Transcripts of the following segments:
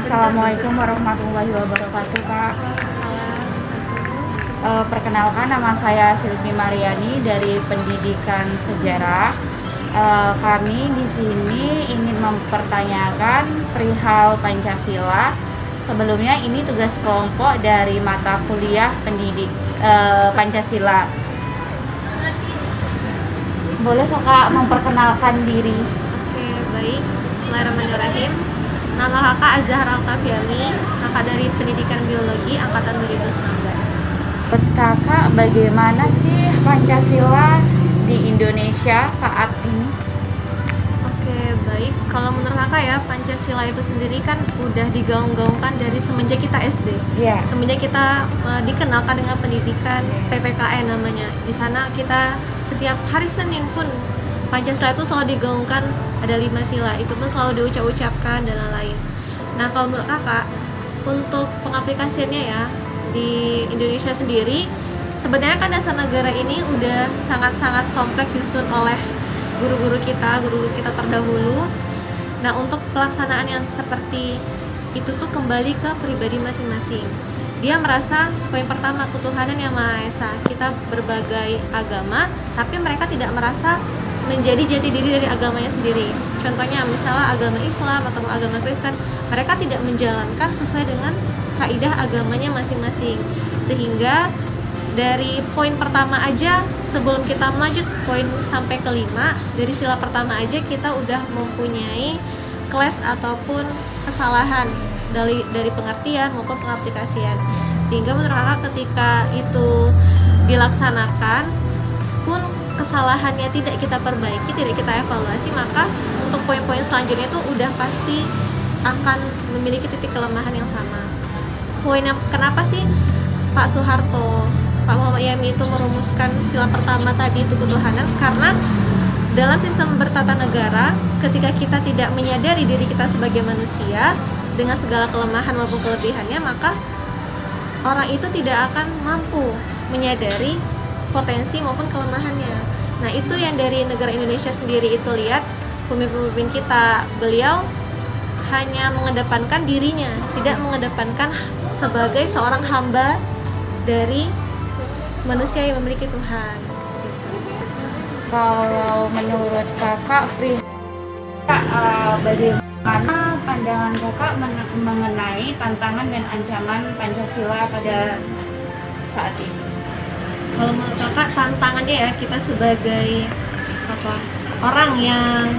Assalamualaikum warahmatullahi wabarakatuh, Kak. Perkenalkan, nama saya Silvi Mariani dari Pendidikan Sejarah. Kami di sini ingin mempertanyakan perihal Pancasila. Sebelumnya ini tugas kelompok dari mata kuliah Pancasila. Boleh Kakak memperkenalkan diri? Oke, baik. Bismillahirrahmanirrahim. Nama kakak Azhar Alkafiami, kakak dari Pendidikan Biologi angkatan 2019. Menurut Kakak, bagaimana sih Pancasila di Indonesia saat ini? Oke, baik. Kalau menurut kakak ya, Pancasila itu sendiri kan udah digaung-gaungkan dari semenjak kita SD. Iya. Semenjak kita dikenalkan dengan pendidikan PPKN namanya. Di sana kita setiap hari Senin pun Pancasila itu selalu digaungkan, ada 5 sila, itu pun selalu diucapkan dan lain-lain. Nah, kalau menurut kakak, untuk pengaplikasiannya ya, di Indonesia sendiri, sebenarnya kan dasar negara ini udah sangat-sangat kompleks disusun oleh guru-guru kita terdahulu. Nah, untuk pelaksanaan yang seperti itu tuh kembali ke pribadi masing-masing. Dia merasa poin pertama, ketuhanan yang Maha Esa. Kita berbagai agama, tapi mereka tidak merasa menjadi jati diri dari agamanya sendiri. Contohnya misalnya agama Islam atau agama Kristen, mereka tidak menjalankan sesuai dengan kaidah agamanya masing-masing. Sehingga dari poin pertama aja, sebelum kita melanjut poin sampai kelima, dari sila pertama aja kita udah mempunyai clash ataupun kesalahan dari pengertian maupun pengaplikasian. Sehingga menurut kakak ketika itu dilaksanakan pun kesalahannya tidak kita perbaiki, tidak kita evaluasi, maka untuk poin-poin selanjutnya itu udah pasti akan memiliki titik kelemahan yang sama. Poinnya kenapa sih Pak Soeharto, Pak Muhammad Yami itu merumuskan sila pertama tadi itu ketuhanan? Karena dalam sistem bertata negara, ketika kita tidak menyadari diri kita sebagai manusia dengan segala kelemahan maupun kelebihannya, maka orang itu tidak akan mampu menyadari potensi maupun kelemahannya. Nah, itu yang dari negara Indonesia sendiri itu lihat, pemimpin-pemimpin kita, beliau hanya mengedepankan dirinya, tidak mengedepankan sebagai seorang hamba dari manusia yang memiliki Tuhan. Kalau menurut Kakak, bagaimana pandangan Kakak mengenai tantangan dan ancaman Pancasila pada saat ini? Kalau menurut kakak, tantangannya ya, kita sebagai orang yang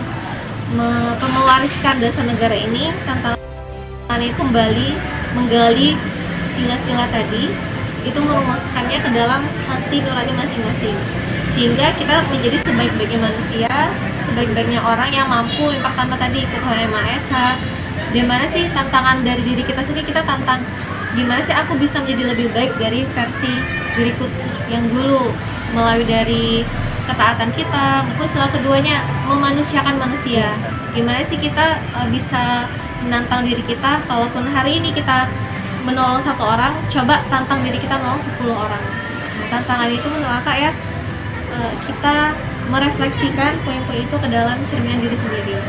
mewariskan dasar negara ini, tantangannya kembali menggali sila-sila tadi, itu merumuskannya ke dalam hati nurani masing-masing, sehingga kita menjadi sebaik-baiknya manusia, sebaik-baiknya orang yang mampu. Yang pertama tadi, ketuhanan yang Maha Esa. Dimana sih tantangan dari diri kita sendiri, kita tantang gimana sih aku bisa menjadi lebih baik dari versi diriku yang dulu, melalui dari ketaatan kita, mungkin setelah keduanya memanusiakan manusia. Gimana sih kita bisa menantang diri kita, kalaupun hari ini kita menolong 1 orang, coba tantang diri kita menolong 10 orang. Nah, tantangan itu menurut kakak ya, kita merefleksikan poin-poin itu ke dalam cerminan diri sendiri.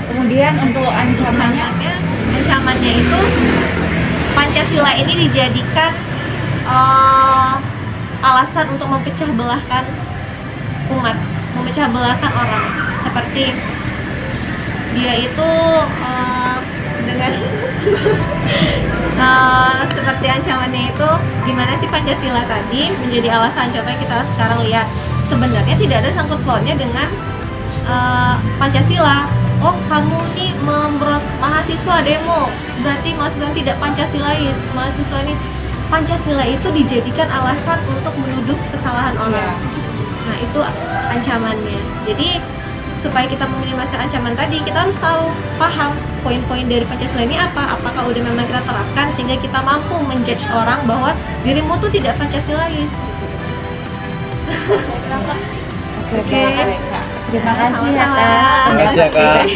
Kemudian untuk ancamannya itu Pancasila ini dijadikan alasan untuk memecah belahkan umat, memecah belahkan orang. Seperti dia itu dengan seperti ancamannya itu, gimana sih Pancasila tadi menjadi alasan. Contohnya kita sekarang lihat, sebenarnya tidak ada sangkut pautnya dengan Pancasila. Oh, kamu nih membuat mahasiswa demo, berarti mahasiswa tidak Pancasilais. Mahasiswa ini, Pancasila itu dijadikan alasan untuk menuduh kesalahan orang. Nah, itu ancamannya. Jadi supaya kita meminimalisir ancaman tadi, kita harus tahu, paham poin-poin dari Pancasila ini apa, apakah udah memang kita terapkan sehingga kita mampu menjudge orang bahwa dirimu tuh tidak Pancasilais. Oke. Terima kasih Sama-sama. atas Terima kasih ya, Kak.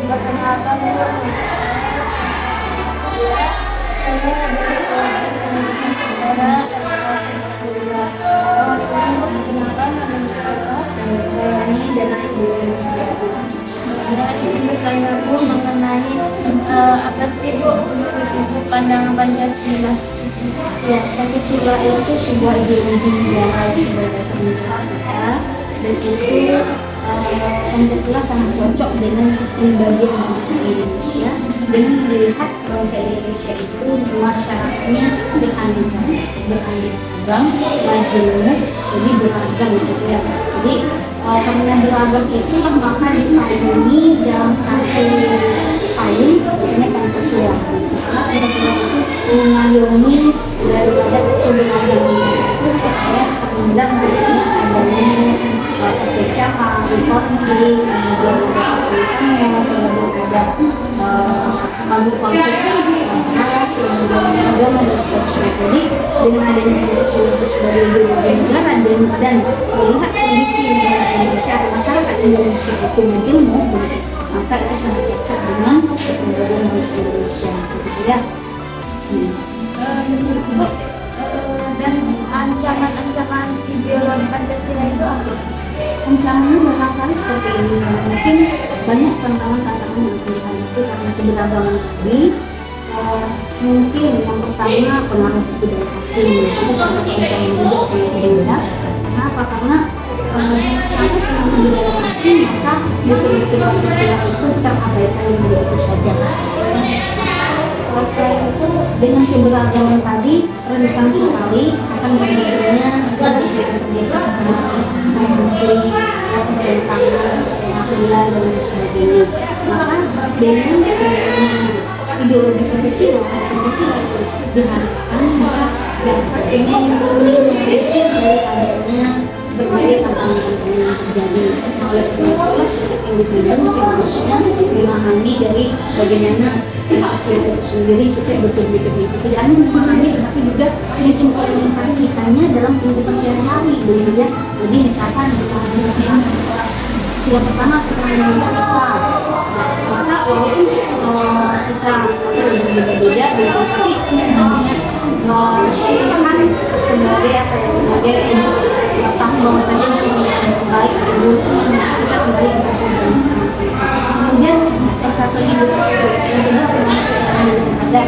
Perkenalkan, saya dari Kelompok bertanya Bu mengenai apa sih Bu menurut Ibu pandangan Pancasila? Ya, Pancasila itu sebuah ideologi negara yang sebagai dasar negara kita, dan itu Pancasila sangat cocok dengan kepribadian bangsa Indonesia, dengan melihat bangsa Indonesia itu masyarakatnya beraneka ragam, majemuk, jadi beragam gitu ya. Jadi karena beragam itulah maka dipayungi dalam satu payung, namanya Pancasila. Karena Pancasila itu mengayomi daripada keberagaman itu supaya terhindar dari adanya perpecahan, konflik, kemudian ada pertentangan, kemudian ada konflik ras, kemudian agama dan seterusnya. Jadi dengan adanya Pancasila itu sebagai ideologi negara dan melihat kondisi negara Indonesia, masyarakat Indonesia itu majemuk, maka itu sangat cocok dengan kepribadian bangsa Indonesia, gitu ya. Bu, dan ancaman-ancaman ideologi Pancasila itu apa? Ancamannya barangkali seperti ini, mungkin banyak tantangan-tantangan yang diberikan itu karena keberagaman tadi. Mungkin yang pertama pengaruh budaya asing, itu salah satu ancaman juga berbeda. Kenapa? Karena sampai pengaruh budaya asing, maka betul-betul Pancasila itu terabaikan dengan itu saja. Selain itu, dengan keberagaman tadi rentan sekali akan terjadinya pergeseran-pergeseran konflik, pertentangan, pengadilan dan lain sebagainya. Maka dengan adanya ideologi Pancasila itu diharapkan maka dapat meminimalisir dari adanya berbagai tantangan-tantangan yang terjadi. Oleh karena itulah setiap individu seharusnya memahami dari bagaimana Pancasila itu sendiri, setiap betul-betul itu tidak hanya memahami tetapi juga mengimplementasikannya dalam kehidupan sehari-hari, begitu ya. Jadi misalkan sila pertama keterangan Islam, maka walaupun kita berbeda-beda, tapi Tuhan sebagai tahun bahwasanya itu baik dan buruk kita kembali kepada kemudian persatuan hidup yang kedua kemanusiaan yang ada